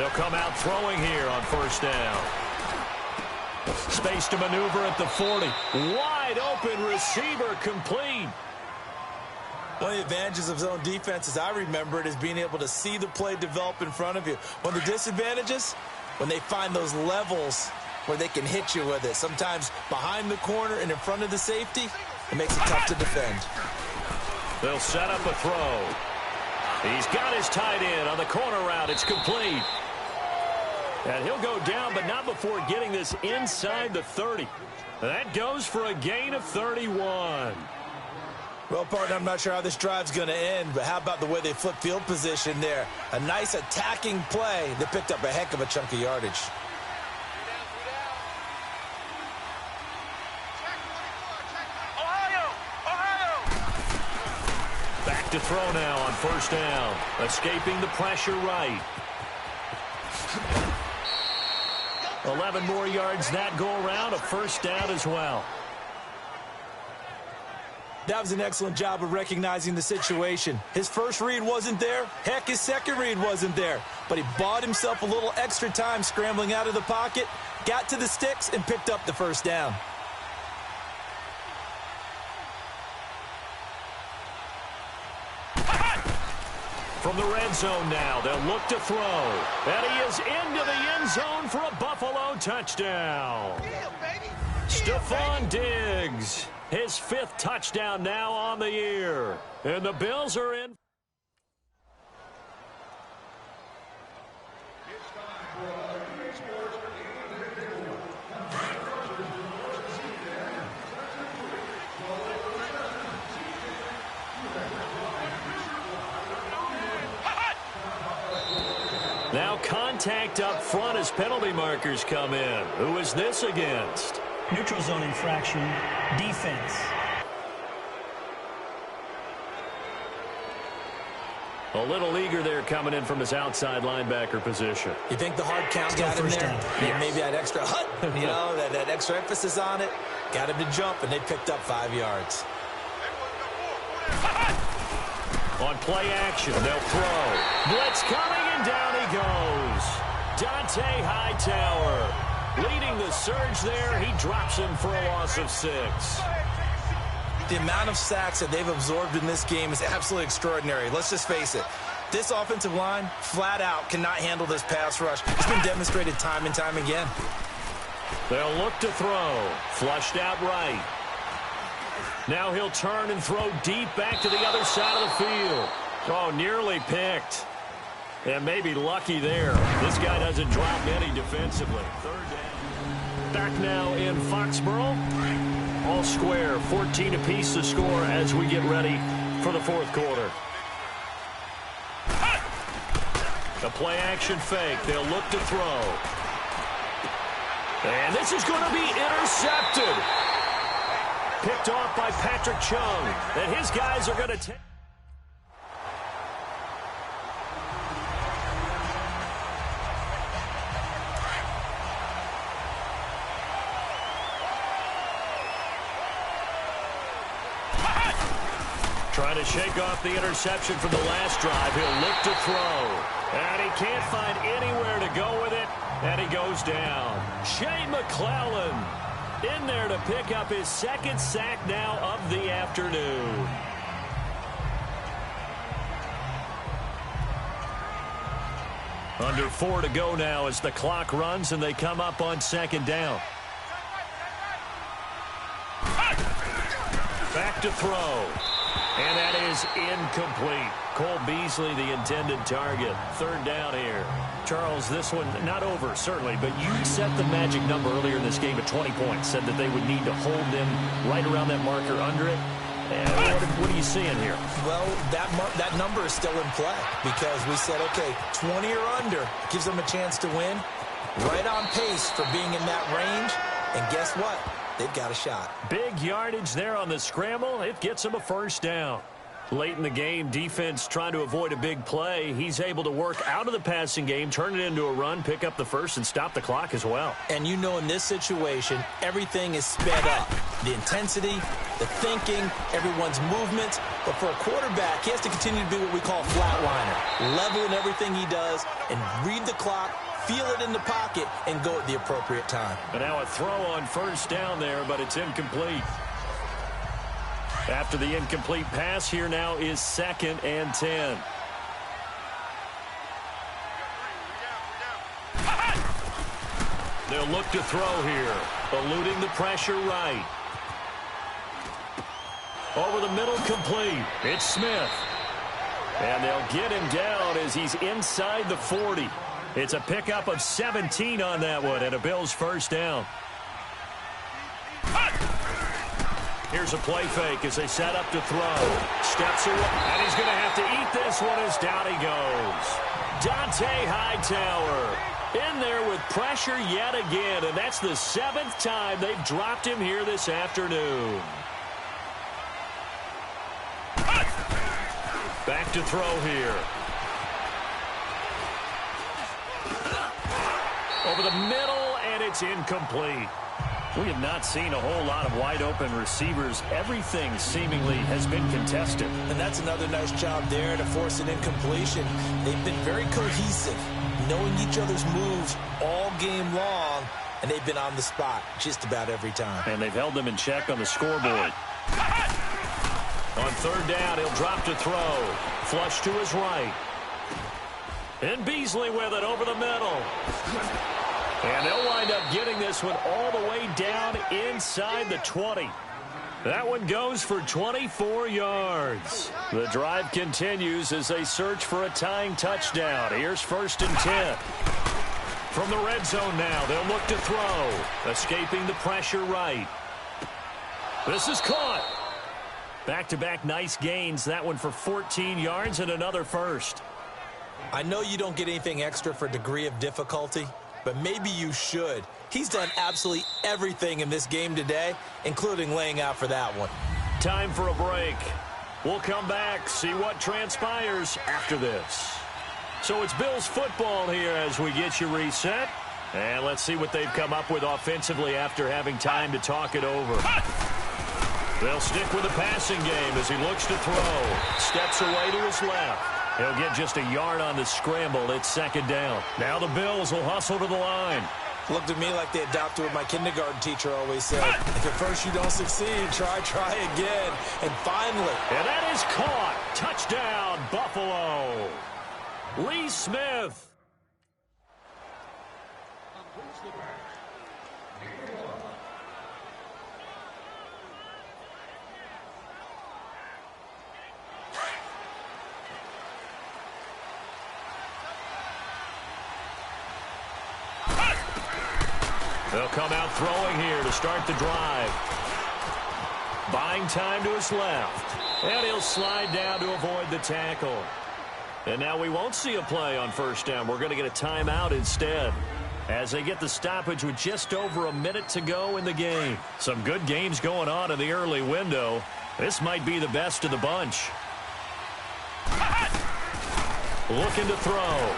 They'll come out throwing here on first down. Space to maneuver at the 40. Wide open receiver complete. One of the advantages of zone defense, as I remember it, is being able to see the play develop in front of you. One of the disadvantages, when they find those levels where they can hit you with it. Sometimes behind the corner and in front of the safety, it makes it tough to defend. They'll set up a throw. He's got his tight end on the corner route. It's complete. And he'll go down, but not before getting this inside the 30. That goes for a gain of 31. Well, partner, I'm not sure how this drive's going to end, but how about the way they flip field position there? A nice attacking play that picked up a heck of a chunk of yardage. Back to throw now on first down. Escaping the pressure right. 11 more yards that go around, a first down as well. That was an excellent job of recognizing the situation. His first read wasn't there. Heck, his second read wasn't there. But he bought himself a little extra time scrambling out of the pocket, got to the sticks, and picked up the first down. From the red zone now, they'll look to throw. And he is into the end zone for a Buffalo touchdown. Stephon Diggs, his 5th touchdown now on the year. And the Bills are in. Now contact up front as penalty markers come in. Who is this against? Neutral zone infraction, defense. A little eager there coming in from his outside linebacker position. You think the hard count got him there? Yeah, maybe that extra that extra emphasis on it. Got him to jump, and they picked up 5 yards. On play action, they'll throw. Blitz coming, and down he goes. Dante Hightower leading the surge there. He drops him for a loss of 6. The amount of sacks that they've absorbed in this game is absolutely extraordinary. Let's just face it. This offensive line, flat out, cannot handle this pass rush. It's been demonstrated time and time again. They'll look to throw. Flushed out right. Now he'll turn and throw deep back to the other side of the field. Oh, nearly picked. And maybe lucky there. This guy doesn't drop any defensively. 3rd down. Back now in Foxborough. All square, 14 apiece to score as we get ready for the 4th quarter. A play action fake. They'll look to throw. And this is going to be intercepted. Picked off by Patrick Chung. And his guys are going to take. Trying to shake off the interception from the last drive. He'll look to throw. And he can't find anywhere to go with it. And he goes down. Shane McClellan in there to pick up his 2nd sack now of the afternoon. Under 4 to go now as the clock runs and they come up on 2nd down. Back to throw. And that is incomplete. Cole Beasley, the intended target. 3rd down here. Charles, this one not over, certainly, but you set the magic number earlier in this game at 20 points. Said that they would need to hold them right around that marker under it. And what are you seeing here? Well, that number is still in play because we said, okay, 20 or under gives them a chance to win. Right on pace for being in that range. And guess what? They've got a shot. Big yardage there on the scramble. It gets them a 1st down. Late in the game, defense trying to avoid a big play. He's able to work out of the passing game, turn it into a run, pick up the first, and stop the clock as well. And you know in this situation, everything is sped up. The intensity, the thinking, everyone's movement. But for a quarterback, he has to continue to be what we call a flatliner. Level in everything he does and read the clock, feel it in the pocket, and go at the appropriate time. And now a throw on first down there, but it's incomplete. After the incomplete pass, here now is 2nd and 10. They'll look to throw here, eluding the pressure right. Over the middle, complete. It's Smith. And they'll get him down as he's inside the 40. It's a pickup of 17 on that one, and a Bills first down. Here's a play fake as they set up to throw. Steps away, and he's going to have to eat this one as down he goes. Dante Hightower in there with pressure yet again, and that's the 7th time they've dropped him here this afternoon. Back to throw here. Over the middle, and it's incomplete. We have not seen a whole lot of wide-open receivers. Everything seemingly has been contested. And that's another nice job there to force an incompletion. They've been very cohesive, knowing each other's moves all game long, and they've been on the spot just about every time. And they've held them in check on the scoreboard. On 3rd down, he'll drop to throw. Flush to his right. And Beasley with it over the middle. And they'll wind up getting this one all the way down inside the 20. That one goes for 24 yards. The drive continues as they search for a tying touchdown. Here's 1st and 10. From the red zone now, they'll look to throw. Escaping the pressure right. This is caught. Back-to-back nice gains. That one for 14 yards and another first. I know you don't get anything extra for degree of difficulty, but maybe you should. He's done absolutely everything in this game today, including laying out for that one. Time for a break. We'll come back, see what transpires after this. So it's Bills football here as we get you reset. And let's see what they've come up with offensively after having time to talk it over. They'll stick with the passing game as he looks to throw. Steps away to his left. He'll get just a yard on the scramble. It's 2nd down. Now the Bills will hustle to the line. Looked to me like they adopted what my kindergarten teacher always said. If at first you don't succeed, try again. And finally. And that is caught. Touchdown, Buffalo. Lee Smith. They'll come out throwing here to start the drive. Buying time to his left. And he'll slide down to avoid the tackle. And now we won't see a play on 1st down. We're going to get a timeout instead, as they get the stoppage with just over a minute to go in the game. Some good games going on in the early window. This might be the best of the bunch. Looking to throw.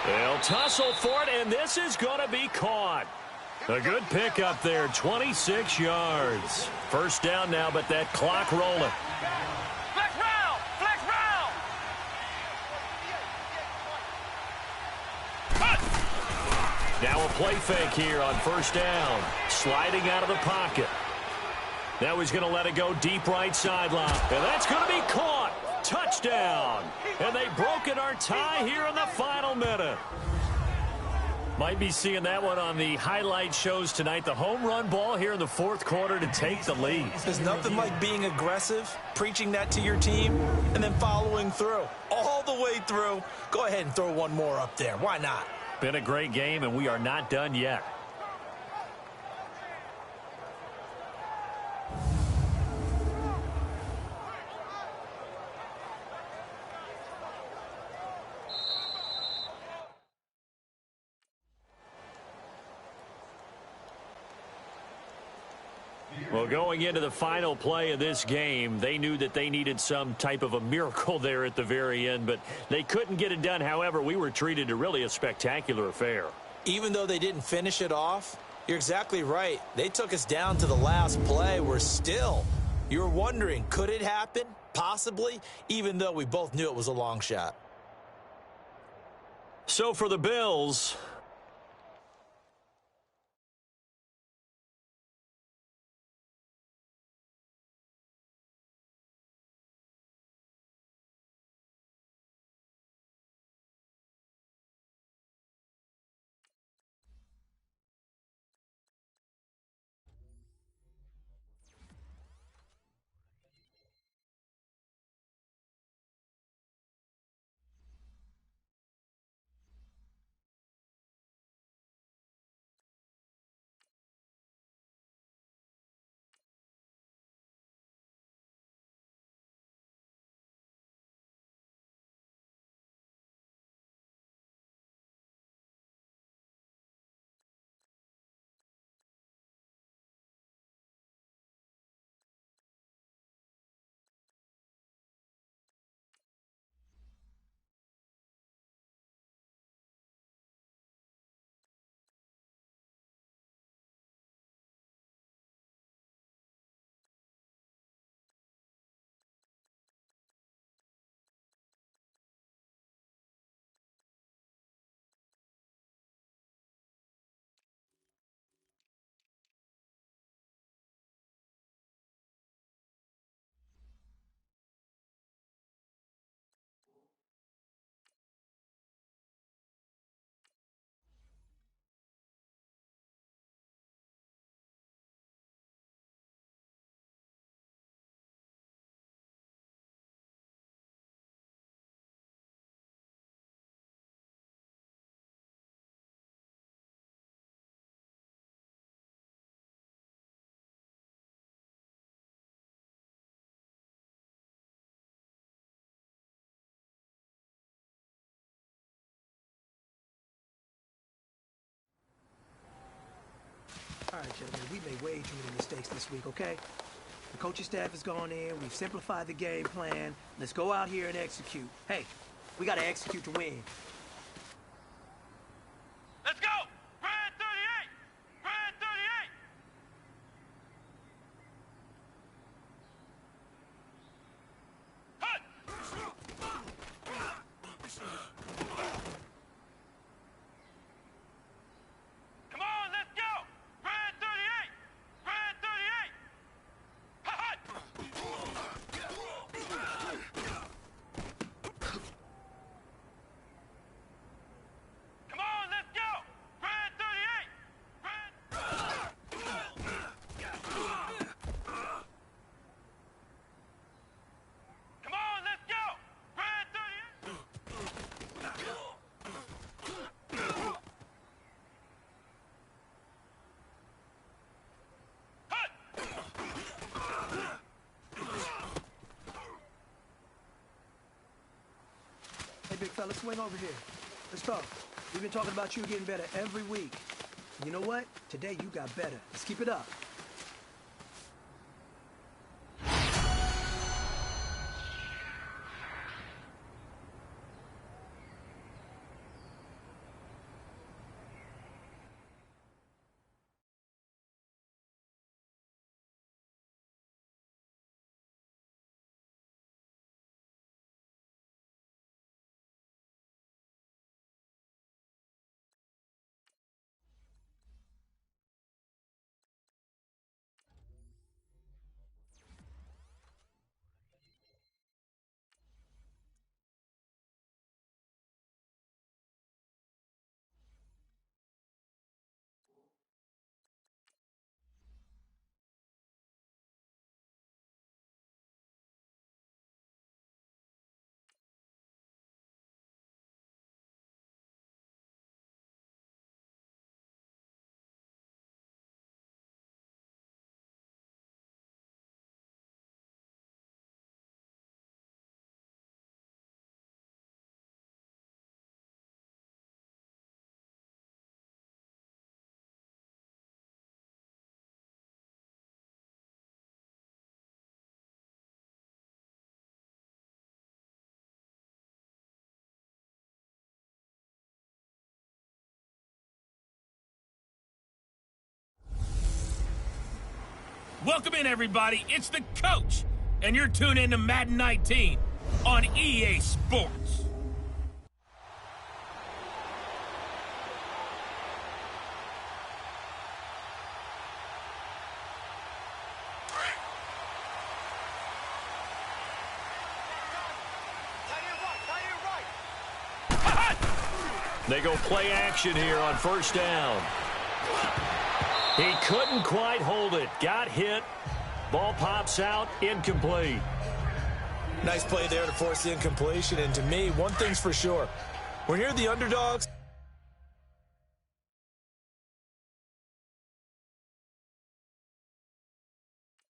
They'll tussle for it, and this is going to be caught. A good pickup there, 26 yards. 1st down now, but that clock rolling. Flex round! Flex round! Now a play fake here on 1st down. Sliding out of the pocket. Now he's going to let it go deep right sideline. And that's going to be caught. Touchdown. And they've broken our tie here in the final minute. Might be seeing that one on the highlight shows tonight. The home run ball here in the 4th quarter to take the lead. There's nothing like being aggressive, preaching that to your team, and then following through. All the way through. Go ahead and throw one more up there. Why not? Been a great game, and we are not done yet. Well, going into the final play of this game, they knew that they needed some type of a miracle there at the very end, but they couldn't get it done. However, we were treated to really a spectacular affair. Even though they didn't finish it off, you're exactly right. They took us down to the last play. You're wondering, could it happen? Possibly, even though we both knew it was a long shot. So for the Bills, All right, gentlemen, we made way too many mistakes this week, okay? The coaching staff has gone in. We've simplified the game plan. Let's go out here and execute. Hey, we got to execute to win. Let's go! Red 38! Red 38! Hut! Come on, let's go! Red 38! Red 38! Hut! Come on, let's go! Red 38! Come on, let's go! Red 38! Hut! Hey, big fella, swing over here. Let's talk. We've been talking about you getting better every week. You know what? Today you got better. Let's keep it up. Welcome in, everybody. It's the coach, and you're tuned in to Madden 19 on EA Sports. They go play action here on first down. He couldn't quite hold it. Got hit. Ball pops out. Incomplete. Nice play there to force the incompletion. And to me, one thing's for sure. When you're the underdogs,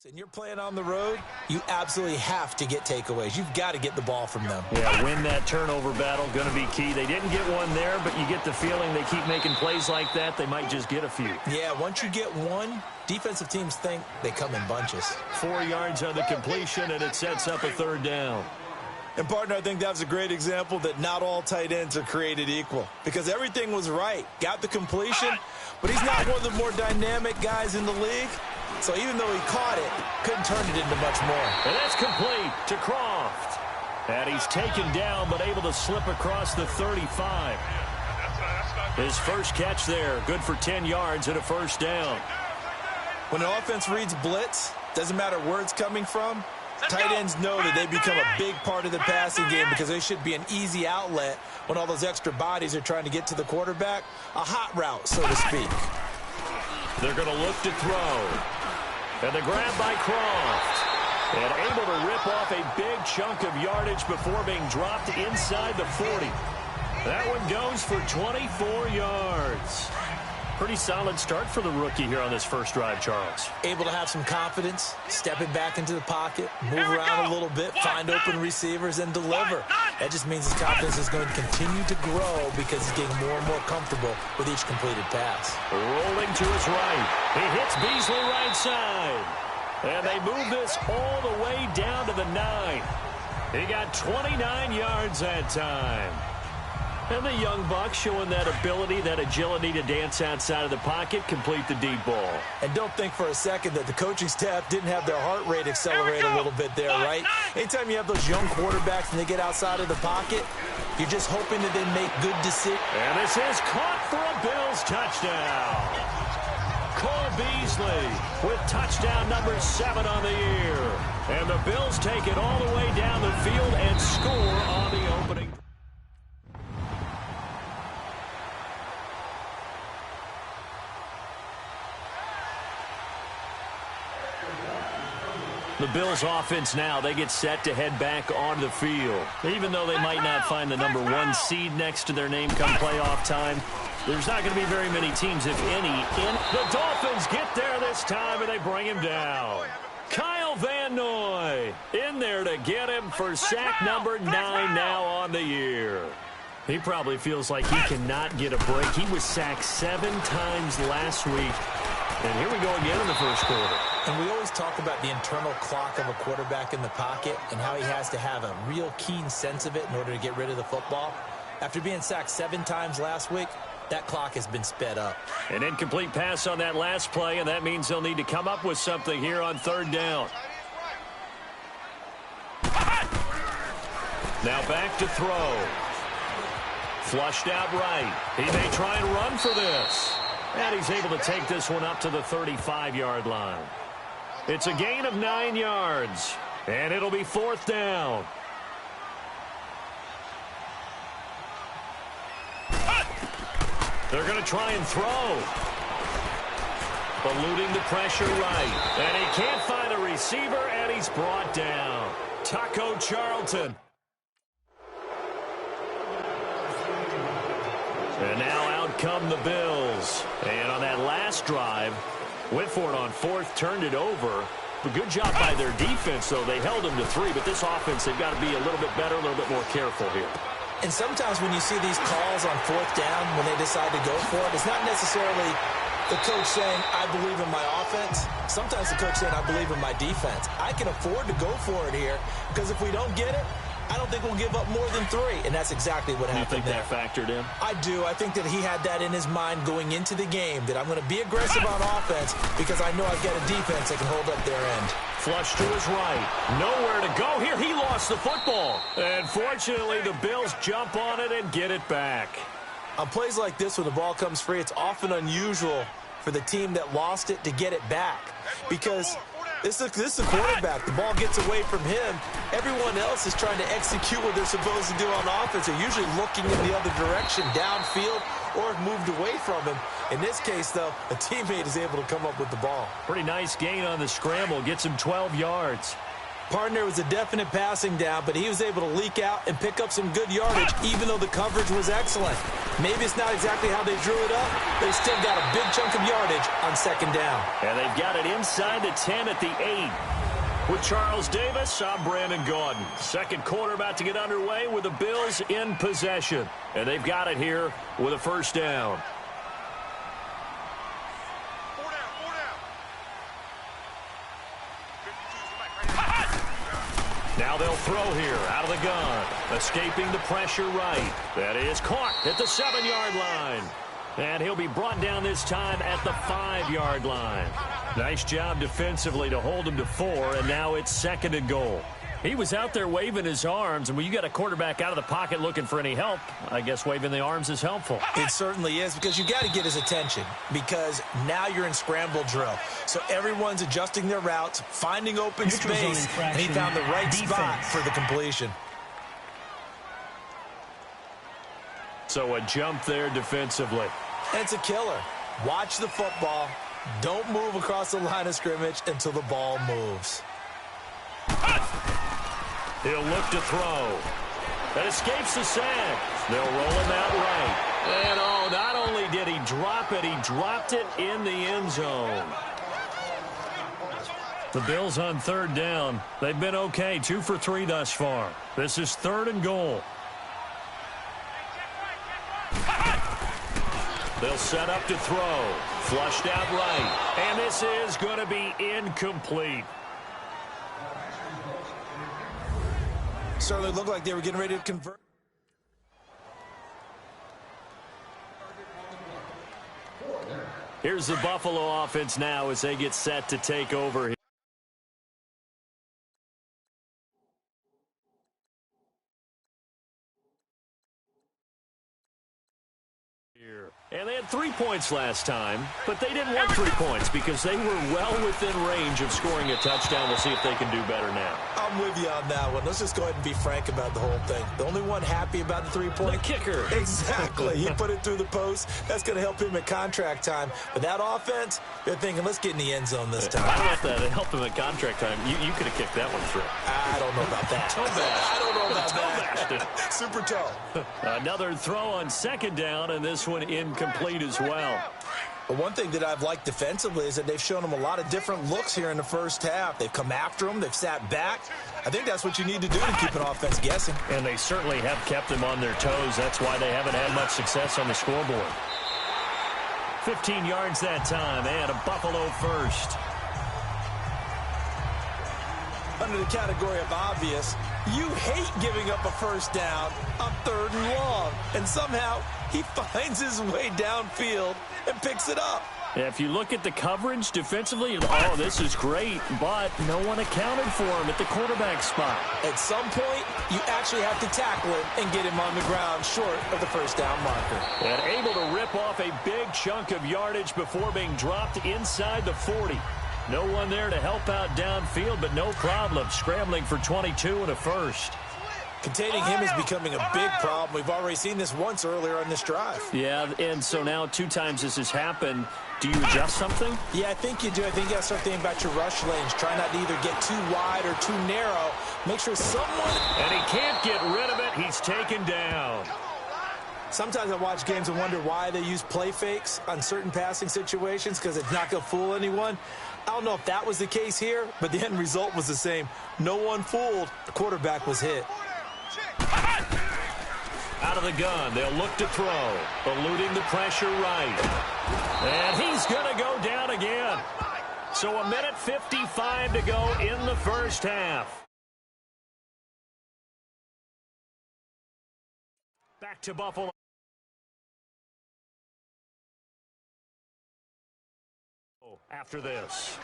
and you're playing on the road, you absolutely have to get takeaways. You've got to get the ball from them. Yeah, win that turnover battle, going to be key. They didn't get one there, but you get the feeling they keep making plays like that, they might just get a few. Yeah, once you get one, defensive teams think they come in bunches. 4 yards on the completion, and it sets up a third down. And, partner, I think that was a great example that not all tight ends are created equal because everything was right. Got the completion, but he's not one of the more dynamic guys in the league. So even though he caught it, couldn't turn it into much more. And that's complete to Croft. And he's taken down, but able to slip across the 35. His first catch there, good for 10 yards and a first down. When an offense reads blitz, doesn't matter where it's coming from, tight ends know that they become a big part of the passing game because they should be an easy outlet when all those extra bodies are trying to get to the quarterback. A hot route, so to speak. They're going to look to throw. And the grab by Croft. And able to rip off a big chunk of yardage before being dropped inside the 40. That one goes for 24 yards. Pretty solid start for the rookie here on this first drive, Charles. Able to have some confidence, stepping back into the pocket, move around a little bit, find open receivers, and deliver. That just means his confidence is going to continue to grow because he's getting more and more comfortable with each completed pass. Rolling to his right. He hits Beasley right side. And they move this all the way down to the 9. He got 29 yards that time. And the young buck showing that ability, that agility to dance outside of the pocket, complete the deep ball. And don't think for a second that the coaching staff didn't have their heart rate accelerate a little bit there, right? Anytime you have those young quarterbacks and they get outside of the pocket, you're just hoping that they make good decisions. And this is caught for a Bills touchdown. Cole Beasley with touchdown number 7 on the year. And the Bills take it all the way down the field and score on the opening. The Bills offense now, they get set to head back onto the field. Even though they might not find the number 1 seed next to their name come playoff time, there's not going to be very many teams, if any, in. The Dolphins get there this time, and they bring him down. Kyle Van Noy in there to get him for sack number 9 now on the year. He probably feels like he cannot get a break. He was sacked 7 times last week. And here we go again in the first quarter. And we always talk about the internal clock of a quarterback in the pocket and how he has to have a real keen sense of it in order to get rid of the football. After being sacked 7 times last week, that clock has been sped up. An incomplete pass on that last play, and that means they'll need to come up with something here on third down. Now back to throw. Flushed out right. He may try and run for this. And he's able to take this one up to the 35-yard line. It's a gain of 9 yards, and it'll be fourth down. They're going to try and throw. Eluding the pressure right. And he can't find a receiver, and he's brought down. Taco Charlton. And now out come the Bills. And on that last drive, went for it on fourth, turned it over. But good job by their defense, though. They held them to 3, but this offense, they've got to be a little bit better, a little bit more careful here. And sometimes when you see these calls on fourth down, when they decide to go for it, it's not necessarily the coach saying, I believe in my offense. Sometimes the coach saying, I believe in my defense. I can afford to go for it here because if we don't get it, I don't think we'll give up more than 3, and that's exactly what happened. You think there. that factored in? I do. I think that he had that in his mind going into the game, that I'm going to be aggressive on offense because I know I've got a defense that can hold up their end. Flush to his right. Nowhere to go here. He lost the football. And fortunately, the Bills jump on it and get it back. On plays like this, when the ball comes free, it's often unusual for the team that lost it to get it back because this is a quarterback. The ball gets away from him. Everyone else is trying to execute what they're supposed to do on offense. They're usually looking in the other direction, downfield, or moved away from him. In this case, though, a teammate is able to come up with the ball. Pretty nice gain on the scramble. Gets him 12 yards. Partner was a definite passing down, but he was able to leak out and pick up some good yardage, even though the coverage was excellent. Maybe it's not exactly how they drew it up, but they still got a big chunk of yardage on second down. And they've got it inside the 10 at the 8. With Charles Davis, I'm Brandon Gaudin. Second quarter about to get underway with the Bills in possession. And they've got it here with a first down. Now they'll throw here out of the gun. Escaping the pressure right. That is caught at the 7-yard line. And he'll be brought down this time at the 5-yard line. Nice job defensively to hold him to 4, and now it's 2nd and goal. He was out there waving his arms, and when you got a quarterback out of the pocket looking for any help, I guess waving the arms is helpful. It certainly is, because you got to get his attention, because now you're in scramble drill. So everyone's adjusting their routes, finding open space, and he found the right spot for the completion. So a jump there defensively. It's a killer. Watch the football. Don't move across the line of scrimmage until the ball moves. He'll look to throw. That escapes the sack. They'll roll him out right. And, oh, not only did he drop it, he dropped it in the end zone. The Bills on third down. They've been okay, 2 for 3 thus far. This is 3rd and goal. They'll set up to throw. Flushed out right. And this is going to be incomplete. Certainly looked like they were getting ready to convert. Here's the Buffalo offense now as they get set to take over here. And they had 3 points last time, but they didn't want 3 points because they were well within range of scoring a touchdown. We'll see if they can do better now. I'm with you on that one. Let's just go ahead and be frank about the whole thing. The only one happy about the 3-point? The kicker. Exactly. He put it through the post. That's going to help him at contract time. But that offense, they're thinking, let's get in the end zone this time. I don't know if that helped him at contract time. You could have kicked that one through. I don't know about that. I don't know about that. Super toe. Another throw on second down, and this one incomplete as well. But one thing that I've liked defensively is that they've shown him a lot of different looks here in the first half. They've come after him. They've sat back. I think that's what you need to do to keep an offense guessing. And they certainly have kept them on their toes. That's why they haven't had much success on the scoreboard. 15 yards that time, and a Buffalo first. Under the category of obvious, you hate giving up a first down on 3rd and long. And somehow he finds his way downfield and picks it up. Yeah, if you look at the coverage defensively, oh, this is great, but no one accounted for him at the quarterback spot. At some point, you actually have to tackle him and get him on the ground short of the first down marker. And able to rip off a big chunk of yardage before being dropped inside the 40. No one there to help out downfield, but no problem. Scrambling for 22 and a first. Containing him is becoming a big problem. We've already seen this once earlier on this drive. Yeah, and so now 2 times this has happened. Do you adjust something? Yeah, I think you do. I think you got to start thinking about your rush lanes. Try not to either get too wide or too narrow. Make sure someone... And he can't get rid of it. He's taken down. Sometimes I watch games and wonder why they use play fakes on certain passing situations because it's not going to fool anyone. I don't know if that was the case here, but the end result was the same. No one fooled. The quarterback was hit. Out of the gun, they'll look to throw. Eluding the pressure right. And he's going to go down again. So 1:55 to go in the first half. back to Buffalo. After this.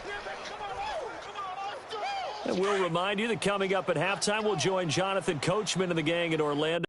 And we'll remind you that coming up at halftime, we'll join Jonathan Coachman and the gang in Orlando.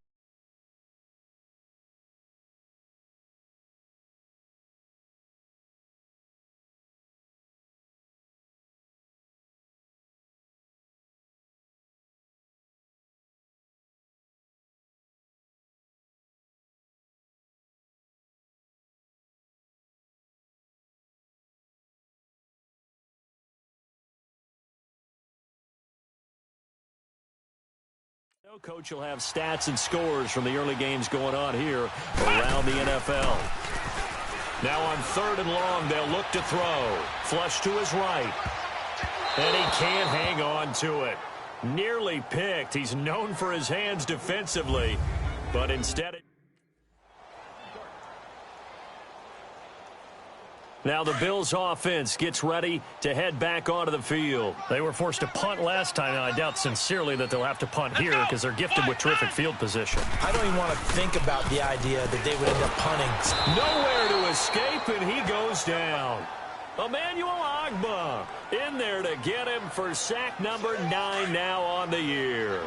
Coach will have stats and scores from the early games going on here around the NFL. Now on 3rd and long, they'll look to throw. Flush to his right. And he can't hang on to it. Nearly picked. He's known for his hands defensively, but instead Now the Bills offense gets ready to head back onto the field. They were forced to punt last time, and I doubt sincerely that they'll have to punt here because they're gifted with terrific field position. I don't even want to think about the idea that they would end up punting. Nowhere to escape, and he goes down. Emmanuel Ogbah in there to get him for sack number 9 now on the year.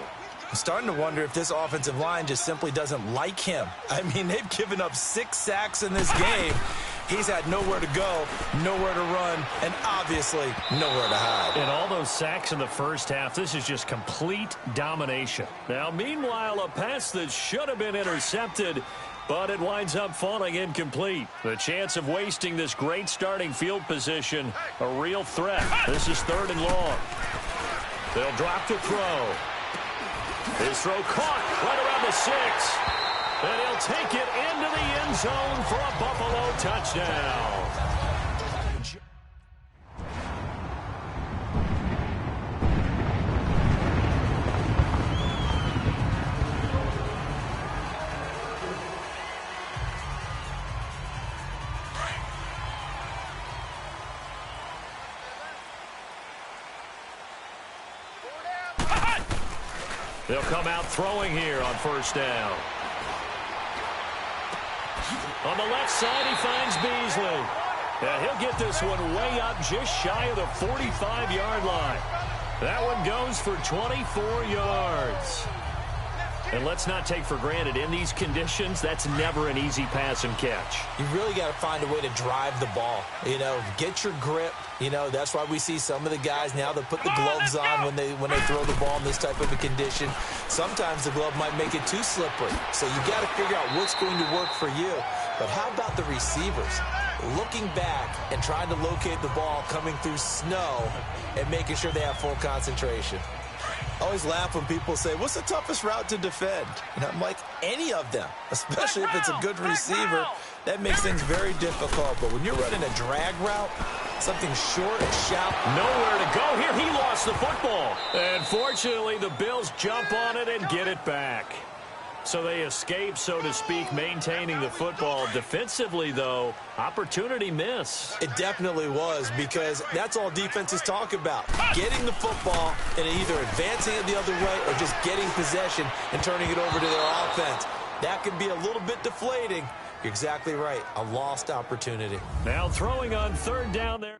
I'm starting to wonder if this offensive line just simply doesn't like him. I mean, they've given up 6 sacks in this game. He's had nowhere to go, nowhere to run, and obviously nowhere to hide. And all those sacks in the first half, this is just complete domination. Now, meanwhile, a pass that should have been intercepted, but it winds up falling incomplete. The chance of wasting this great starting field position, a real threat. This is 3rd and long. They'll drop to throw. His throw caught right around the 6. And he'll take it into the end zone for a Buffalo touchdown. They'll come out throwing here on 1st down. On the left side, he finds Beasley. And he'll get this one way up just shy of the 45-yard line. That one goes for 24 yards. And let's not take for granted, in these conditions, that's never an easy pass and catch. You really got to find a way to drive the ball. You know, get your grip. You know, that's why we see some of the guys now that put the gloves on when they throw the ball in this type of a condition. Sometimes the glove might make it too slippery. So you got to figure out what's going to work for you. But how about the receivers? Looking back and trying to locate the ball coming through snow and making sure they have full concentration. I always laugh when people say, what's the toughest route to defend? And I'm like, any of them, especially if it's a good receiver. That makes things very difficult. But when you're running a drag route, something short and shallow. Nowhere to go here. He lost the football. And fortunately, the Bills jump on it and get it back. So they escape, so to speak, maintaining the football. Defensively, though, opportunity miss. It definitely was, because that's all defenses talk about. Getting the football and either advancing it the other way or just getting possession and turning it over to their offense. That can be a little bit deflating. You're exactly right. A lost opportunity. Now throwing on 3rd down there.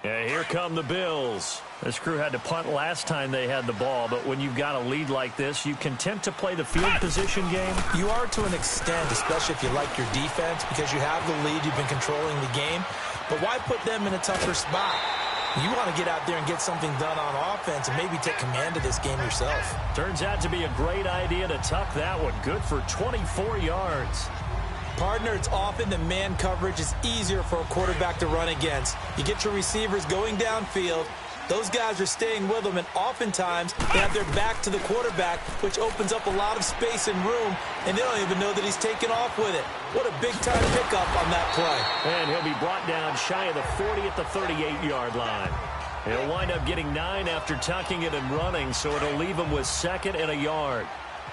Yeah, here come the Bills. This crew had to punt last time they had the ball, but when you've got a lead like this, you content to play the field position game? You are to an extent, especially if you like your defense, because you have the lead, you've been controlling the game. But why put them in a tougher spot? You want to get out there and get something done on offense and maybe take command of this game yourself. Turns out to be a great idea to tuck that one. Good for 24 yards. Partner, it's often the man coverage is easier for a quarterback to run against. You get your receivers going downfield. Those guys are staying with them, and oftentimes they have their back to the quarterback, which opens up a lot of space and room, and they don't even know that he's taken off with it. What a big-time pickup on that play. And he'll be brought down shy of the 40 at the 38-yard line. He'll wind up getting 9 after tucking it and running, so it'll leave him with 2nd and a yard.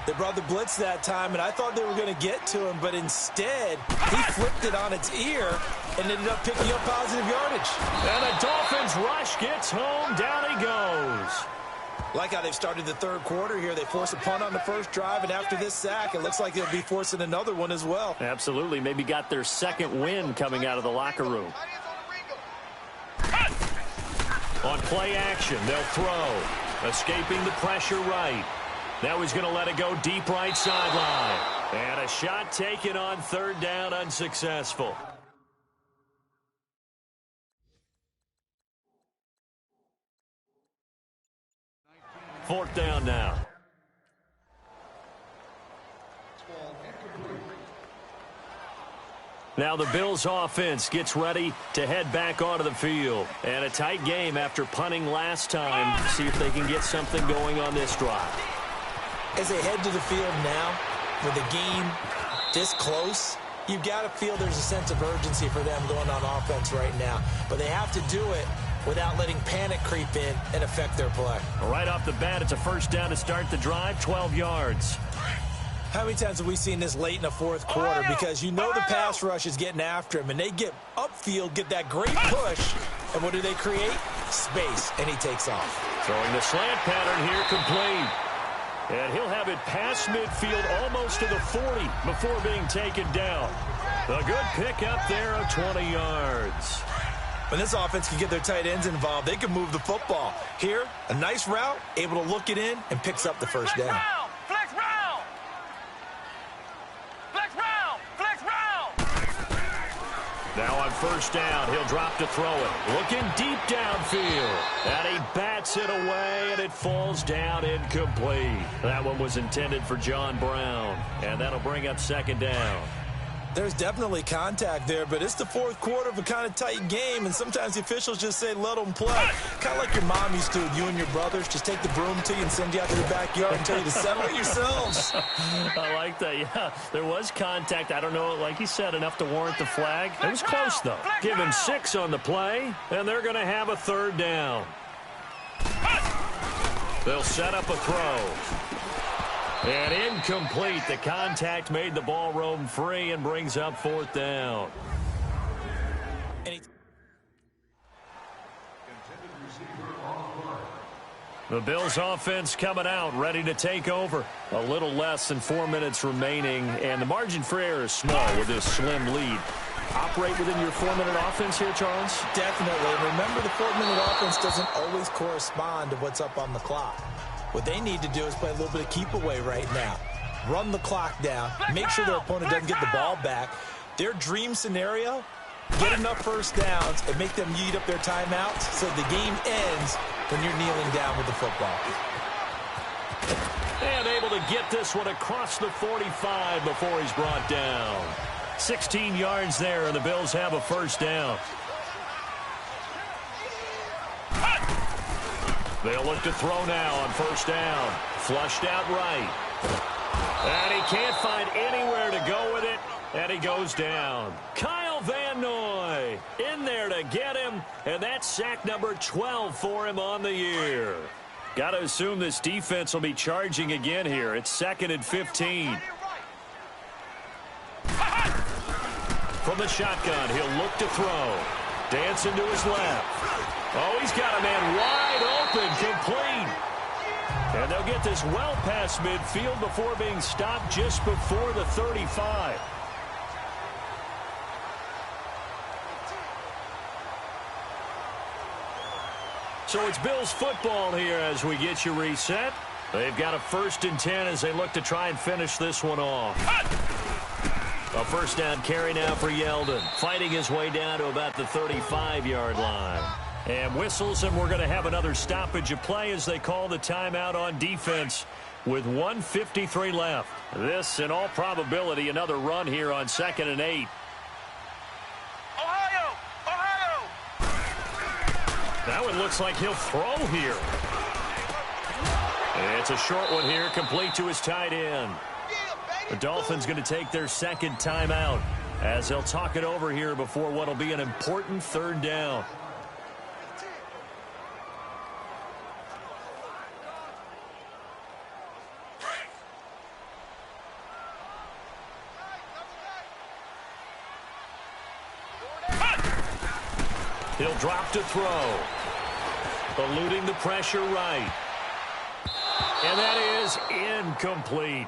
They brought the blitz that time, and I thought they were going to get to him, but instead, he flipped it on its ear and ended up picking up positive yardage. And the Dolphins rush gets home. Down he goes. Like how they've started the third quarter here. They force a punt on the first drive, and after this sack, it looks like they'll be forcing another one as well. Absolutely. Maybe got their second win coming out of the locker room. On play action, they'll throw. Escaping the pressure right. Now he's going to let it go deep right sideline. And a shot taken on third down, unsuccessful. Fourth down now. Now the Bills offense gets ready to head back onto the field. And a tight game after punting last time. See if they can get something going on this drive. As they head to the field now, with the game this close, you've got to feel there's a sense of urgency for them going on offense right now. But they have to do it without letting panic creep in and affect their play. Right off the bat, it's a first down to start the drive, 12 yards. How many times have we seen this late in the fourth quarter? Because you know the pass rush is getting after him, and they get upfield, get that great push, and what do they create? Space, and he takes off. Throwing the slant pattern here, complete. And he'll have it past midfield almost to the 40 before being taken down. A good pickup there of 20 yards. When this offense can get their tight ends involved, they can move the football. Here, a nice route, able to look it in, and picks up the first down. Flex round! Flex round! Flex round! Now on first down, he'll drop to throw it. Looking deep downfield. And he bats it away, and it falls down incomplete. That one was intended for John Brown. And that'll bring up second down. There's definitely contact there, but it's the fourth quarter of a kind of tight game, and sometimes the officials just say, let them play. Kind of like your mom used to with you and your brothers. Just take the broom to you and send you out to the backyard and tell you to settle it yourselves. I like that, yeah. There was contact. I don't know, like you said, enough to warrant the flag. It was close, though. Give him 6 on the play, and they're going to have a third down. They'll set up a throw. And incomplete. The contact made the ball roam free and brings up fourth down. The Bills offense coming out, ready to take over. A little less than 4 minutes remaining, and the margin for error is small with this slim lead. Operate within your 4-minute offense here, Charles? Definitely. Remember, the 4-minute offense doesn't always correspond to what's up on the clock. What they need to do is play a little bit of keep away right now. Run the clock down. Make sure their opponent doesn't get the ball back. Their dream scenario, get enough first downs and make them eat up their timeouts so the game ends when you're kneeling down with the football. And able to get this one across the 45 before he's brought down. 16 yards there, and the Bills have a first down. They'll look to throw now on first down. Flushed out right. And he can't find anywhere to go with it, and he goes down. Kyle Van Noy in there to get him, and that's sack number 12 for him on the year. Got to assume this defense will be charging again here. It's 2nd and 15. From the shotgun, he'll look to throw. Dancing to his left. Oh, he's got a man wide open, complete. And they'll get this well past midfield before being stopped just before the 35. So it's Bills football here as we get you reset. They've got a 1st and 10 as they look to try and finish this one off. A first down carry now for Yeldon, fighting his way down to about the 35-yard line. And whistles, and we're going to have another stoppage of play as they call the timeout on defense with 1:53 left. This, in all probability, another run here on 2nd and 8. Ohio! Ohio! That one looks like he'll throw here. And it's a short one here, complete to his tight end. The Dolphins going to take their second timeout as they'll talk it over here before what will be an important third down. He'll drop to throw. Eluding the pressure right. And that is incomplete.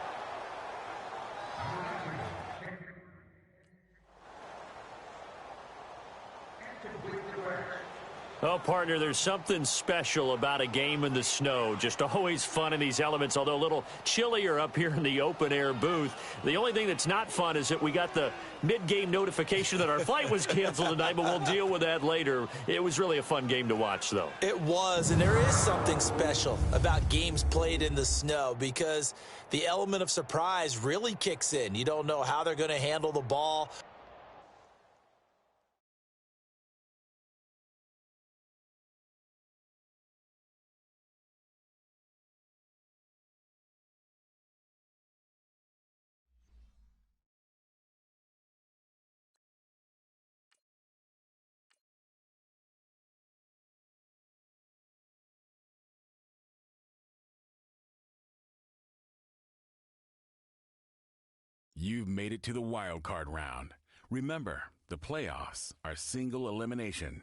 Oh, partner, there's something special about a game in the snow. Just always fun in these elements, although a little chillier up here in the open-air booth. The only thing that's not fun is that we got the mid-game notification that our flight was canceled tonight, but we'll deal with that later. It was really a fun game to watch, though. It was, and there is something special about games played in the snow because the element of surprise really kicks in. You don't know how they're going to handle the ball. You've made it to the wild card round. Remember, the playoffs are single elimination.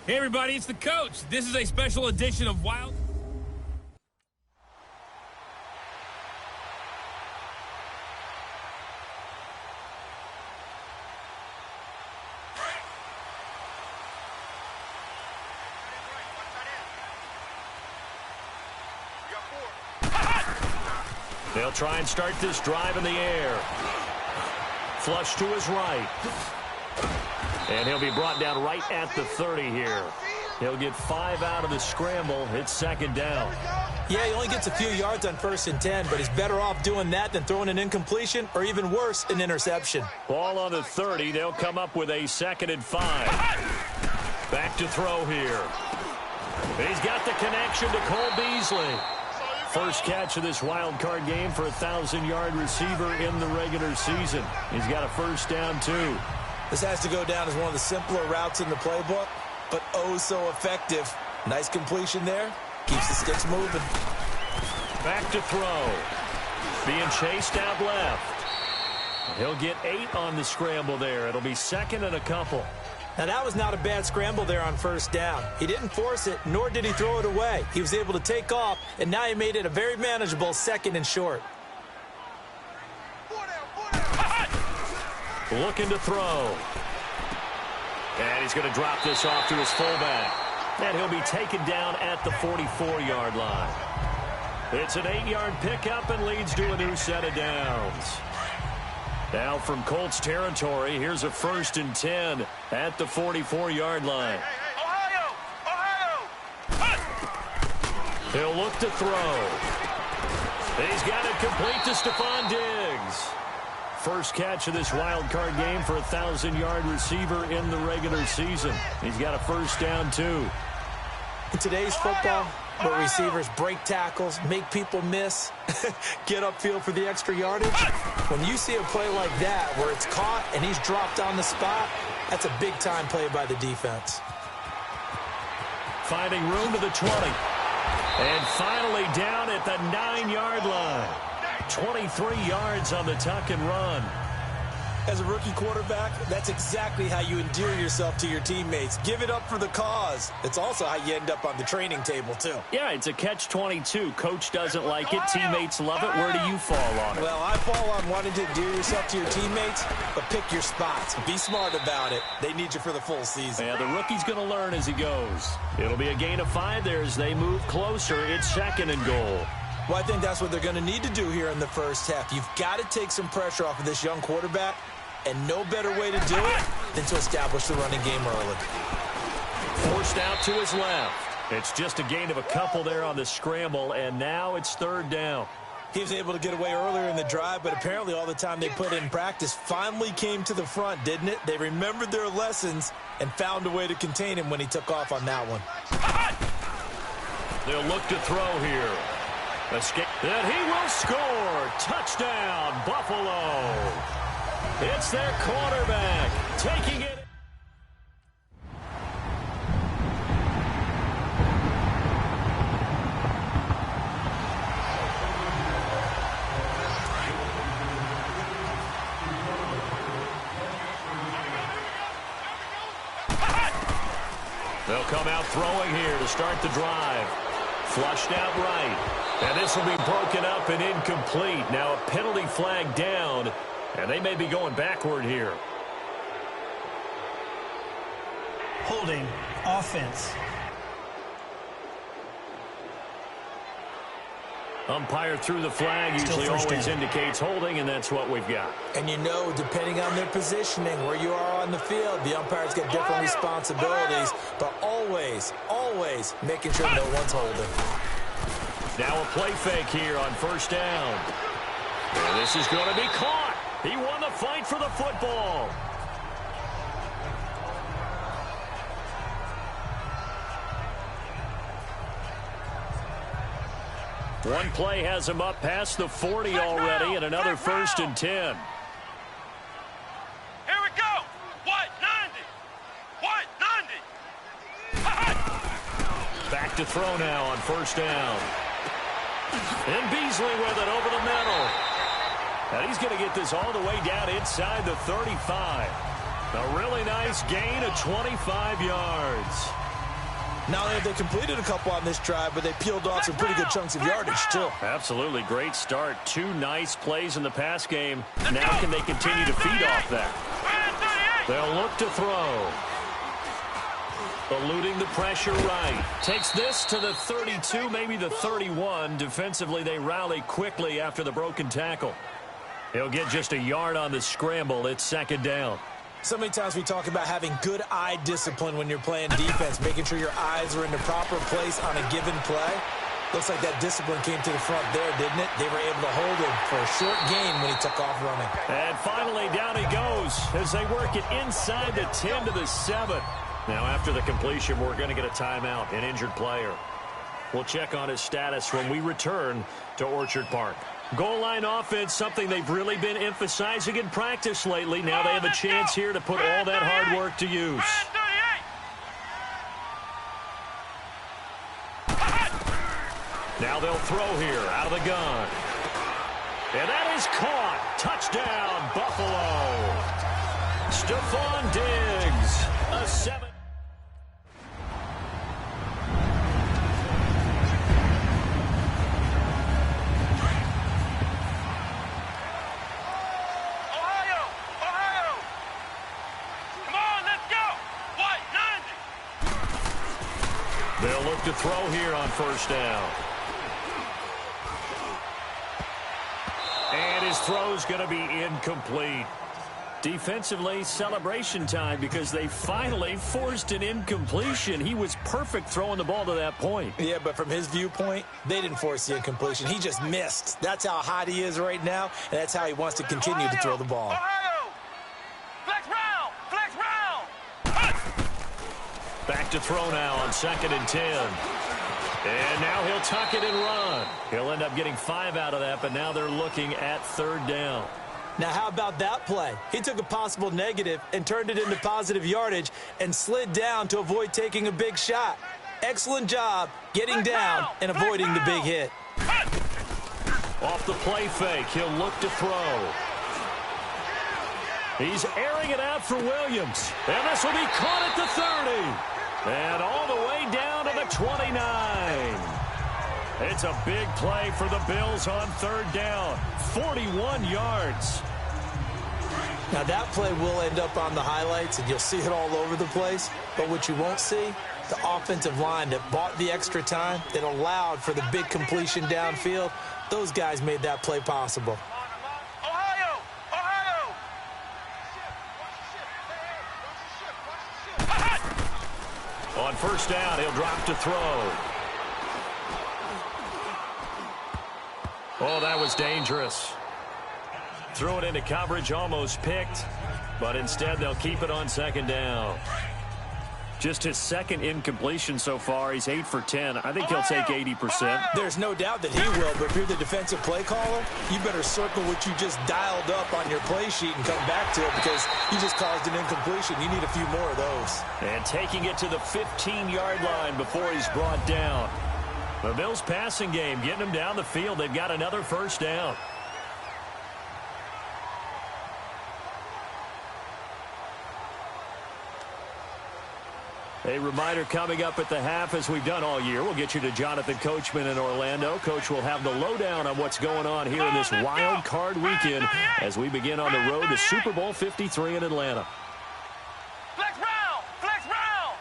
Hey, everybody, it's the coach. This is a special edition of Wild. They'll try and start this drive in the air. Flush to his right. And he'll be brought down right at the 30 here. He'll get 5 out of the scramble. It's second down. Yeah, he only gets a few yards on 1st and 10, but he's better off doing that than throwing an incompletion or even worse, an interception. Ball on the 30. They'll come up with a 2nd and 5. Back to throw here. He's got the connection to Cole Beasley. First catch of this wild card game for a 1,000-yard receiver in the regular season. He's got a first down, too. This has to go down as one of the simpler routes in the playbook, but oh so effective. Nice completion there. Keeps the sticks moving. Back to throw. Being chased out left. He'll get 8 on the scramble there. It'll be 2nd and a couple. Now, that was not a bad scramble there on 1st down. He didn't force it, nor did he throw it away. He was able to take off, and now he made it a very manageable 2nd and short. Looking to throw. And he's going to drop this off to his fullback. And he'll be taken down at the 44-yard line. It's an 8-yard pickup and leads to a new set of downs. Now from Colts territory, here's a 1st and 10 at the 44-yard line. He'll look to throw. He's got it complete to Stephon Diggs. First catch of this wild card game for a 1,000-yard receiver in the regular season. He's got a first down, too. In today's football, where receivers break tackles, make people miss, get upfield for the extra yardage, when you see a play like that where it's caught and he's dropped on the spot, that's a big-time play by the defense. Finding room to the 20. And finally down at the 9-yard line. 23 yards on the tuck and run. As a rookie quarterback, that's exactly how you endear yourself to your teammates. Give it up for the cause. It's also how you end up on the training table, too. Yeah, it's a catch-22. Coach doesn't like it. Teammates love it. Where do you fall on it? Well, I fall on wanting to endear yourself to your teammates, but pick your spots. Be smart about it. They need you for the full season. Yeah, the rookie's going to learn as he goes. It'll be a gain of 5 there as they move closer. It's 2nd and goal. Well, I think that's what they're going to need to do here in the first half. You've got to take some pressure off of this young quarterback, and no better way to do it than to establish the running game early. Forced out to his left. It's just a gain of a couple there on the scramble, and now it's 3rd down. He was able to get away earlier in the drive, but apparently all the time they put in practice finally came to the front, didn't it? They remembered their lessons and found a way to contain him when he took off on that one. They'll look to throw here. Escape. And he will score. Touchdown, Buffalo. It's their quarterback taking it. They'll come out throwing here to start the drive. Flushed out right. And this will be broken up and incomplete. Now a penalty flag down, and they may be going backward here. Holding offense. Umpire threw the flag, usually always indicates holding, and that's what we've got. And you know, depending on their positioning, where you are on the field, the umpires get different responsibilities, but always, always making sure no one's holding. Now a play fake here on 1st down. And this is going to be caught. He won the fight for the football. One play has him up past the 40 already, and another 1st and 10. Here we go. What? 90. Back to throw now on 1st down. And Beasley with it over the middle. And he's going to get this all the way down inside the 35. A really nice gain of 25 yards. Not only have they completed a couple on this drive, but they peeled off some pretty good chunks of yardage, too. Absolutely great start. 2 nice plays in the pass game. Now can they continue to feed off that? They'll look to throw. Eluding the pressure right. Takes this to the 32, maybe the 31. Defensively, they rally quickly after the broken tackle. He'll get just a yard on the scramble. It's second down. So many times we talk about having good eye discipline when you're playing defense, making sure your eyes are in the proper place on a given play. Looks like that discipline came to the front there, didn't it? They were able to hold him for a short gain when he took off running. And finally, down he goes as they work it inside the 10 to the 7. Now, after the completion, we're going to get a timeout, an injured player. We'll check on his status when we return to Orchard Park. Goal line offense, something they've really been emphasizing in practice lately. Now they have a chance here to put all that hard work to use. Now they'll throw here out of the gun. And that is caught. Touchdown, Buffalo. Stephon Diggs, a 7. They'll look to throw here on first down. And his throw's going to be incomplete. Defensively, celebration time because they finally forced an incompletion. He was perfect throwing the ball to that point. Yeah, but from his viewpoint, they didn't force the incompletion. He just missed. That's how hot he is right now, and that's how he wants to continue to throw the ball. Flex round! Flex round! Back to throw now on 2nd and 10. And now he'll tuck it and run. He'll end up getting 5 out of that, but now they're looking at 3rd down. Now, how about that play? He took a possible negative and turned it into positive yardage and slid down to avoid taking a big shot. Excellent job getting down and avoiding the big hit. Off the play fake, he'll look to throw. He's airing it out for Williams. And this will be caught at the 30. And all the way down to the 29. It's a big play for the Bills on 3rd down. 41 yards. Now, that play will end up on the highlights, and you'll see it all over the place. But what you won't see, the offensive line that bought the extra time, that allowed for the big completion downfield, those guys made that play possible. Ohio! On first down, he'll drop to throw. Oh, that was dangerous. Threw it into coverage, almost picked, but instead they'll keep it on 2nd down. Just his 2nd incompletion so far. He's 8 for 10. I think he'll take 80%. There's no doubt that he will, but if you're the defensive play caller, you better circle what you just dialed up on your play sheet and come back to it because you just caused an incompletion. You need a few more of those. And taking it to the 15-yard line before he's brought down. The Bills passing game, getting them down the field. They've got another 1st down. A reminder coming up at the half, as we've done all year. We'll get you to Jonathan Coachman in Orlando. Coach will have the lowdown on what's going on here in this wild card weekend as we begin on the road to Super Bowl 53 in Atlanta. Flex round! Flex round!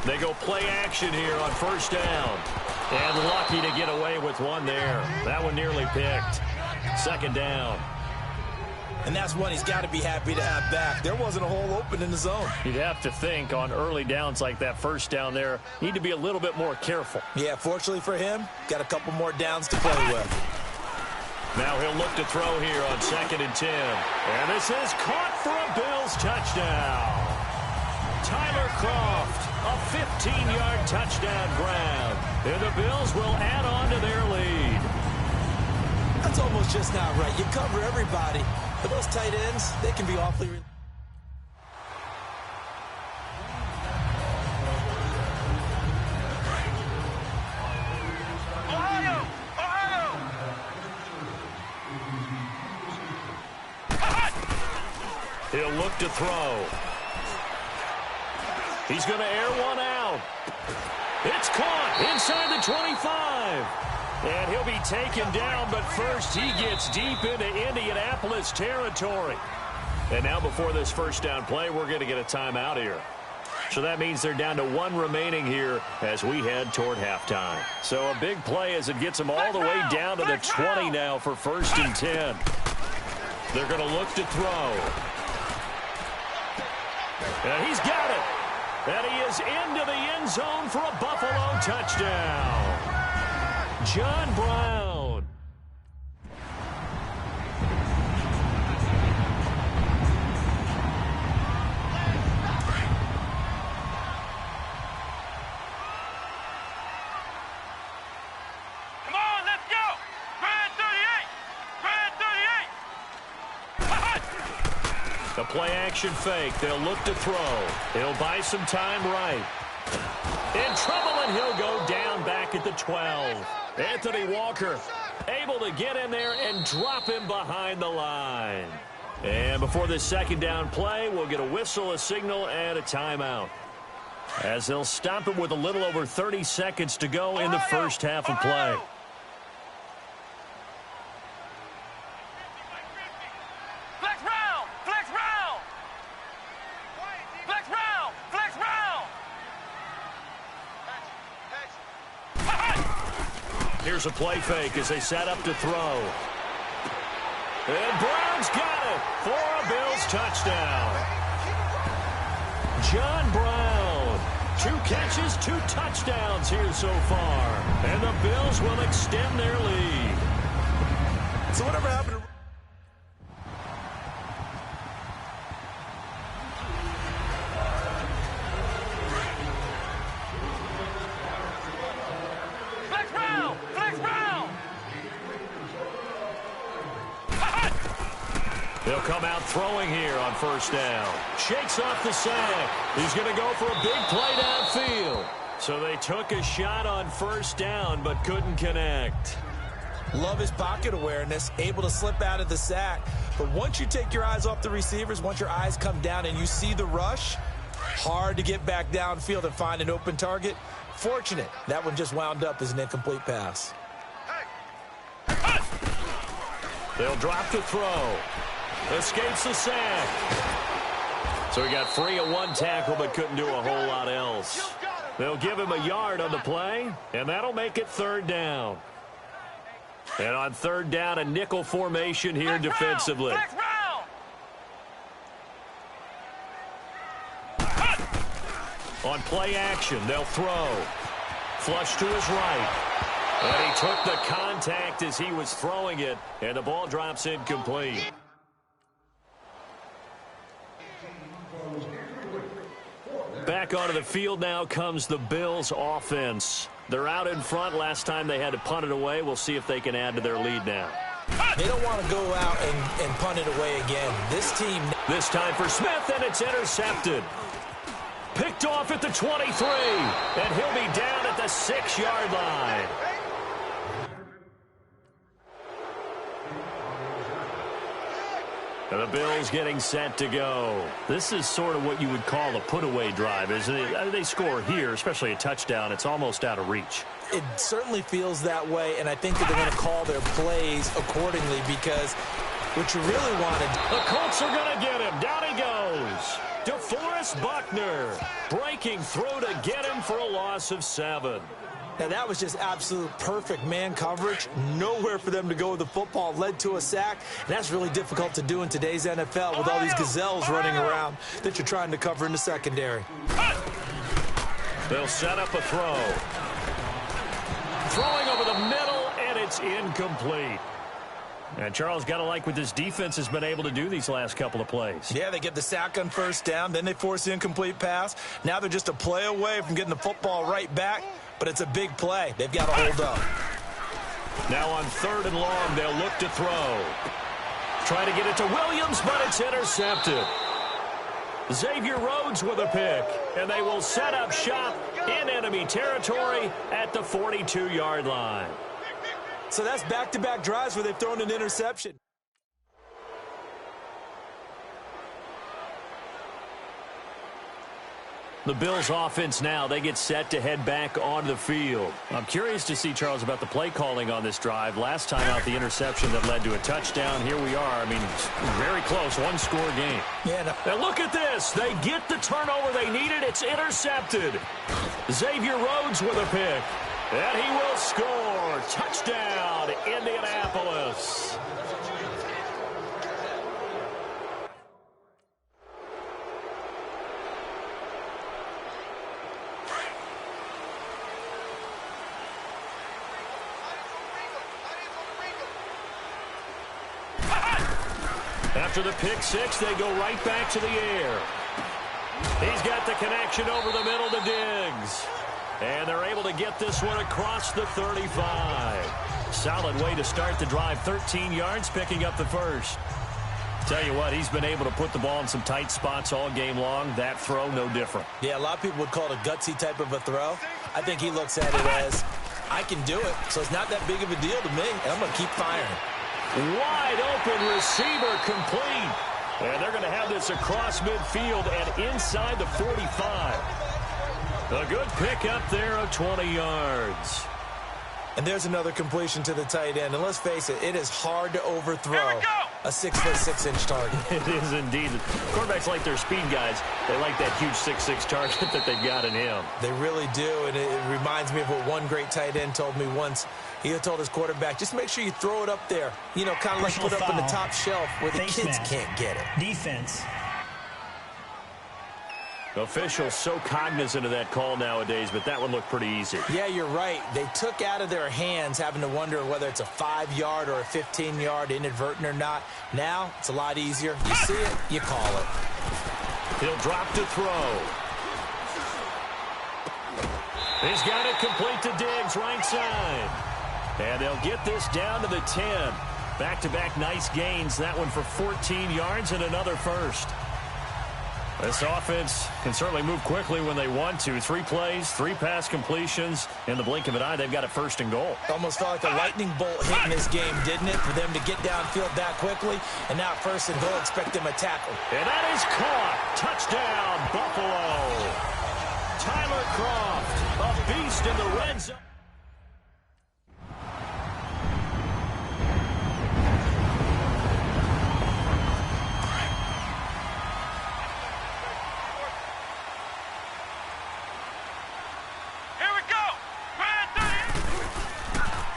They go play action here on 1st down. And lucky to get away with one there. That one nearly picked. 2nd down. And that's one he's got to be happy to have back. There wasn't a hole open in the zone. You'd have to think on early downs like that 1st down there, need to be a little bit more careful. Yeah, fortunately for him, got a couple more downs to play with. Now he'll look to throw here on 2nd and 10. And this is caught for a Bills touchdown. Tyler Kroft, a 15-yard touchdown grab. And the Bills will add on to their lead. That's almost just not right. You cover everybody. But those tight ends, they can be awfully... Ohio! He'll look to throw. He's going to air one out. It's caught inside the 25. And he'll be taken down, but first he gets deep into Indianapolis territory. And now before this first down play, we're going to get a timeout here. So that means they're down to 1 remaining here as we head toward halftime. So a big play as it gets them all the way down to the 20 now for 1st and 10. They're going to look to throw. And he's got it. And he is into the end zone for a Buffalo touchdown. John Brown. Come on, let's go! Grand 38! Grand 38! The play action fake. They'll look to throw. He'll buy some time right. In trouble, and he'll go down back at the 12. Anthony Walker able to get in there and drop him behind the line. And before this second down play, we'll get a whistle, a signal, and a timeout, as they'll stop it with a little over 30 seconds to go in the first half of play. Flex round! Flex round! Flex round! Flex round! Here's a play fake as they set up to throw. And Brown's got it for a Bills touchdown. John Brown, 2 catches, 2 touchdowns here so far. And the Bills will extend their lead. So whatever happened to... Flex round! Flex round! They'll come out throwing here on first down. Shakes off the sack. He's going to go for a big play downfield. So they took a shot on first down but couldn't connect. Love his pocket awareness, able to slip out of the sack. But once you take your eyes off the receivers, once your eyes come down and you see the rush, hard to get back downfield and find an open target. Fortunate, that one just wound up as an incomplete pass. They'll drop the throw. Escapes the sack. So he got free of 1 tackle but couldn't do a whole lot else. They'll give him a yard on the play, and that'll make it 3rd down. And on 3rd down, a nickel formation here defensively. Flex round! On play action, they'll throw. Flush to his right. And he took the contact as he was throwing it, and the ball drops incomplete. Back onto the field now comes the Bills offense. They're out in front. Last time they had to punt it away. We'll see if they can add to their lead now. They don't want to go out and punt it away again. This team... This time for Smith, and it's intercepted. Picked off at the 23, and he'll be down at the 6-yard line. And the Bills getting set to go. This is sort of what you would call a put-away drive, isn't it? They score here, especially a touchdown. It's almost out of reach. It certainly feels that way, and I think that they're going to call their plays accordingly because what you really wanted... The Colts are going to get him. Down he goes. DeForest Buckner breaking through to get him for a loss of 7. Now, that was just absolute perfect man coverage. Nowhere for them to go with the football. Led to a sack. And that's really difficult to do in today's NFL with all these gazelles running around that you're trying to cover in the secondary. They'll set up a throw. Throwing over the middle, and it's incomplete. And Charles, got to like what this defense has been able to do these last couple of plays. Yeah, they get the sack on first down. Then they force the incomplete pass. Now they're just a play away from getting the football right back. But it's a big play. They've got to hold up. Now on 3rd and long, they'll look to throw. Try to get it to Williams, but it's intercepted. Xavier Rhodes with a pick, and they will set up shop in enemy territory at the 42-yard line. So that's back-to-back drives where they've thrown an interception. The Bills offense now, they get set to head back onto the field. I'm curious to see, Charles, about the play calling on this drive. Last time out, the interception that led to a touchdown. Here we are. I mean, very close, one-score game. Yeah. Now look at this. They get the turnover they needed. It's intercepted. Xavier Rhodes with a pick. And he will score. Touchdown, Indianapolis. After the pick six, they go right back to the air. He's got the connection over the middle to Diggs. And they're able to get this one across the 35. Solid way to start the drive. 13 yards, picking up the first. Tell you what, he's been able to put the ball in some tight spots all game long. That throw, no different. Yeah, a lot of people would call it a gutsy type of a throw. I think he looks at it as, I can do it, so it's not that big of a deal to me, and I'm going to keep firing. Wide open receiver complete. And they're going to have this across midfield and inside the 45. A good pick up there of 20 yards. And there's another completion to the tight end. And let's face it, it is hard to overthrow a 6'6" target. It is indeed. Quarterbacks like their speed guys. They like that huge 6'6" target that they've got in him. They really do, and it reminds me of what one great tight end told me once. He told his quarterback, just make sure you throw it up there. You know, kind of like put it up on the top shelf where the kids can't get it. Defense. Officials so cognizant of that call nowadays, but that one looked pretty easy. Yeah, you're right. They took out of their hands having to wonder whether it's a 5-yard or a 15-yard, inadvertent or not. Now, it's a lot easier. You see it, you call it. He'll drop to throw. He's got it complete to Diggs, right side. And they'll get this down to the 10. Back-to-back nice gains. That one for 14 yards and another first. This offense can certainly move quickly when they want to. 3 plays, 3 pass completions. In the blink of an eye, they've got a first and goal. Almost felt like a lightning bolt hit in this game, didn't it? For them to get downfield that quickly. And now first and goal, expect them to tackle. And that is caught. Touchdown, Buffalo. Tyler Kroft, a beast in the red zone.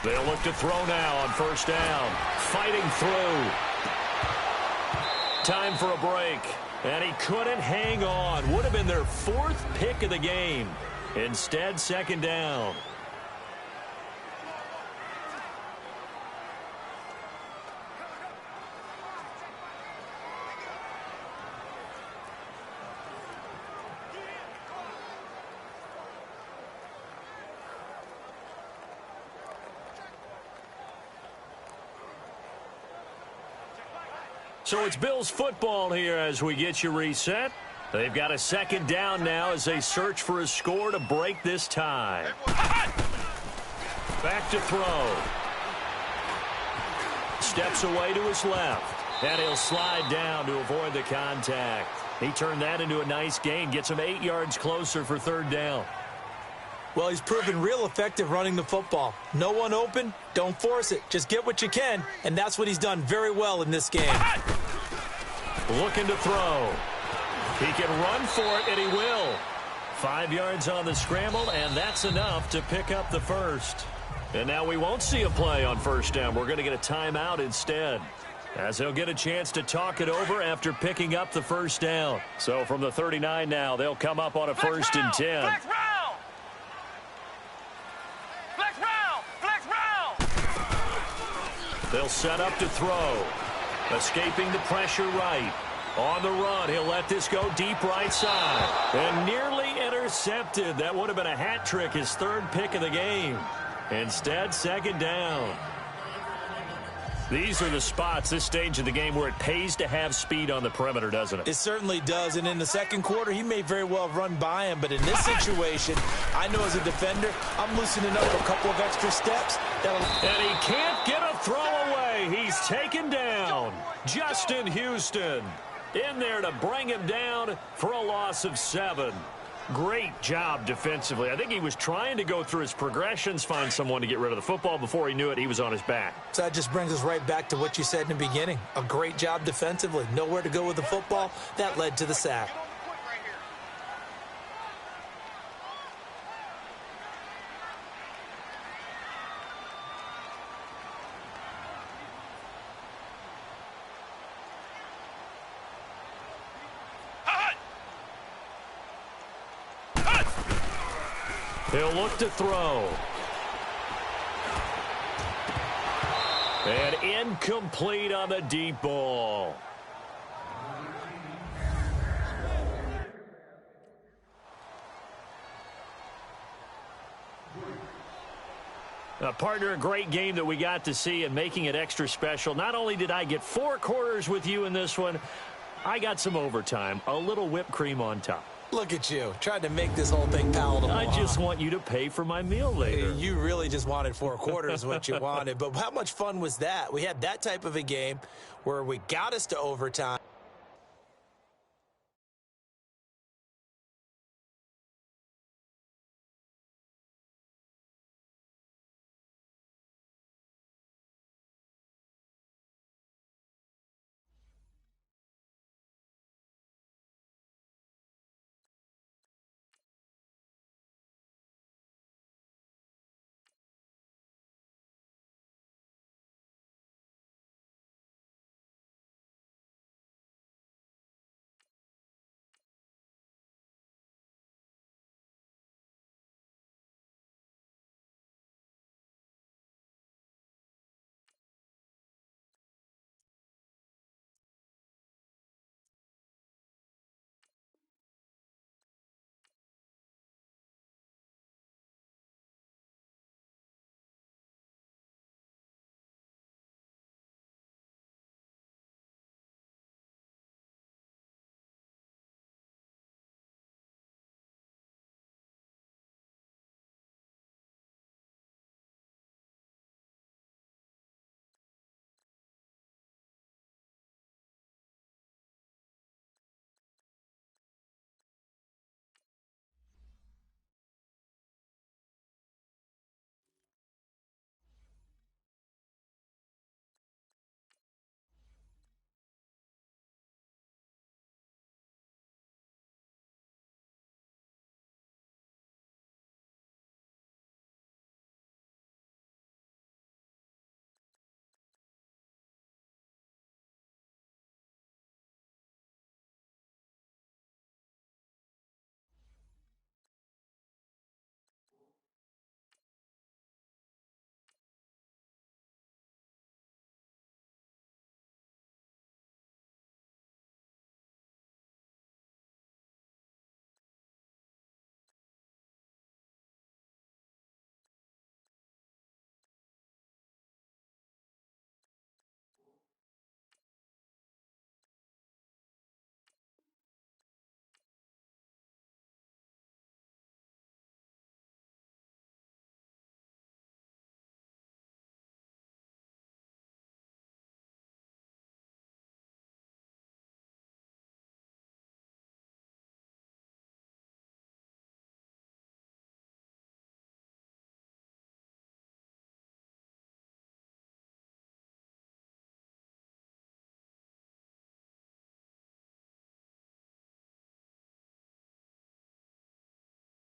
They'll look to throw now on first down. Fighting through. Time for a break. And he couldn't hang on. Would have been their 4th pick of the game. Instead, second down. So it's Bills football here as we get you reset. They've got a second down now as they search for a score to break this tie. Back to throw. Steps away to his left. And he'll slide down to avoid the contact. He turned that into a nice gain. Gets him 8 yards closer for third down. Well, he's proven real effective running the football. No one open, don't force it. Just get what you can, and that's what he's done very well in this game. Looking to throw. He can run for it, and he will. 5 yards on the scramble, and that's enough to pick up the first. And now we won't see a play on first down. We're going to get a timeout instead, as they'll get a chance to talk it over after picking up the first down. So from the 39 now, they'll come up on a first and 10. They'll set up to throw. Escaping the pressure right. On the run, he'll let this go deep right side. And nearly intercepted. That would have been a hat trick, his 3rd pick of the game. Instead, second down. These are the spots, this stage of the game, where it pays to have speed on the perimeter, doesn't it? It certainly does, and in the second quarter, he may very well have run by him, but in this situation, I know as a defender, I'm loosening up a couple of extra steps. And he can't get a throw away. He's taken down. Justin Houston in there to bring him down for a loss of 7. Great job defensively. I think he was trying to go through his progressions, find someone to get rid of the football. Before he knew it, he was on his back. So that just brings us right back to what you said in the beginning. A great job defensively. Nowhere to go with the football. That led to the sack. He'll look to throw. And incomplete on the deep ball. Partner, a great game that we got to see and making it extra special. Not only did I get 4 quarters with you in this one, I got some overtime, a little whipped cream on top. Look at you, trying to make this whole thing palatable. I just want you to pay for my meal later. You really just wanted 4 quarters, what you wanted. But how much fun was that? We had that type of a game where we got us to overtime.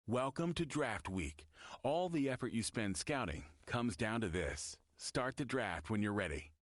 Welcome to Draft Week. All the effort you spend scouting comes down to this. Start the draft when you're ready.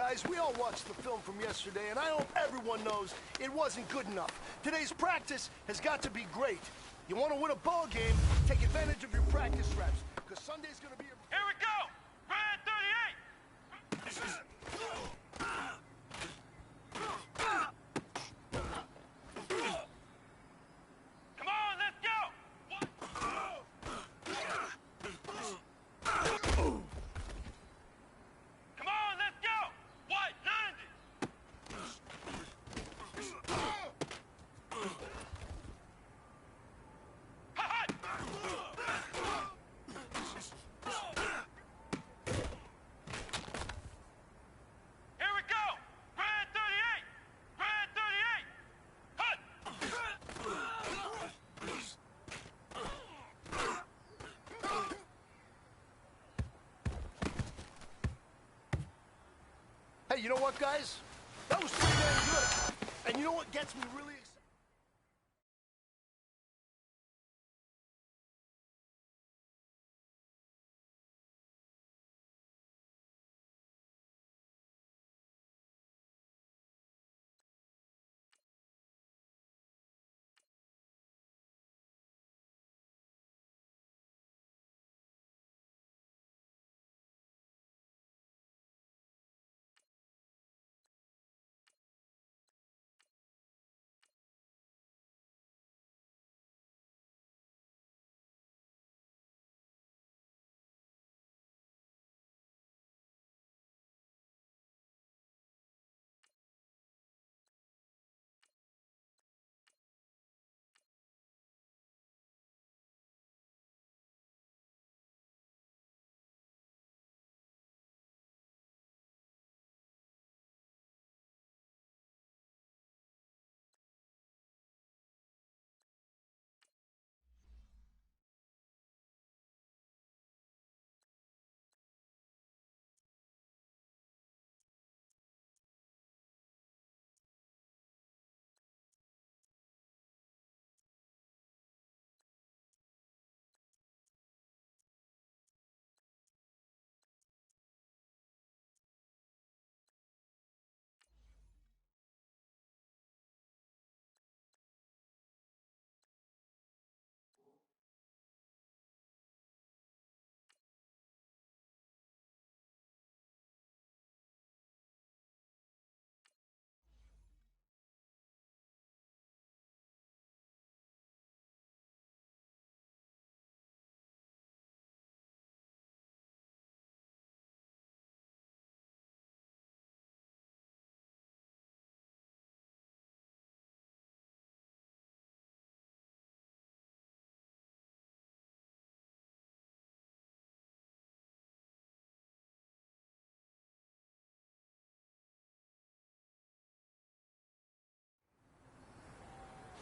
guys, we all watched the film from yesterday, and I hope everyone knows it wasn't good enough. Today's practice has got to be great. You want to win a ball game, take advantage of your practice reps, because Sunday's going to be a... Here we go! Red 38! Come on, let's go! Come on, let's go! What? 90! Hot! Here we go! Red 38! Red 38! Hut! Hey, you know what, guys? That was pretty damn good. And you know what gets me really excited?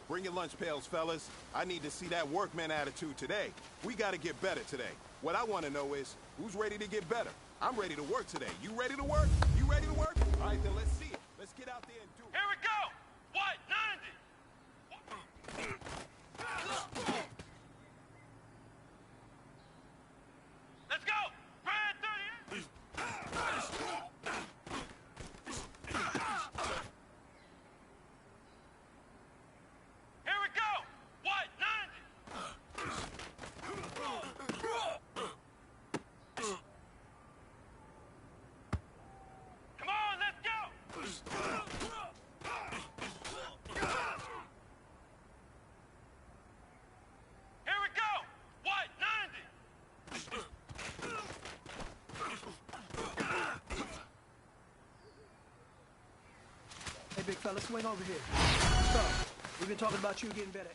Bring your lunch pails, fellas. I need to see that workman attitude today. We got to get better today. What I want to know is, who's ready to get better? I'm ready to work today. You ready to work? You ready to work? All right, then let's see it. Let's get out there and do it. Here we go! What? 90! Let's go! Red 38! Here we go! What? 90! Come on, let's go! Here we go! What? 90! Hey, big fella, swing over here. Let's go. We've been talking about you getting better.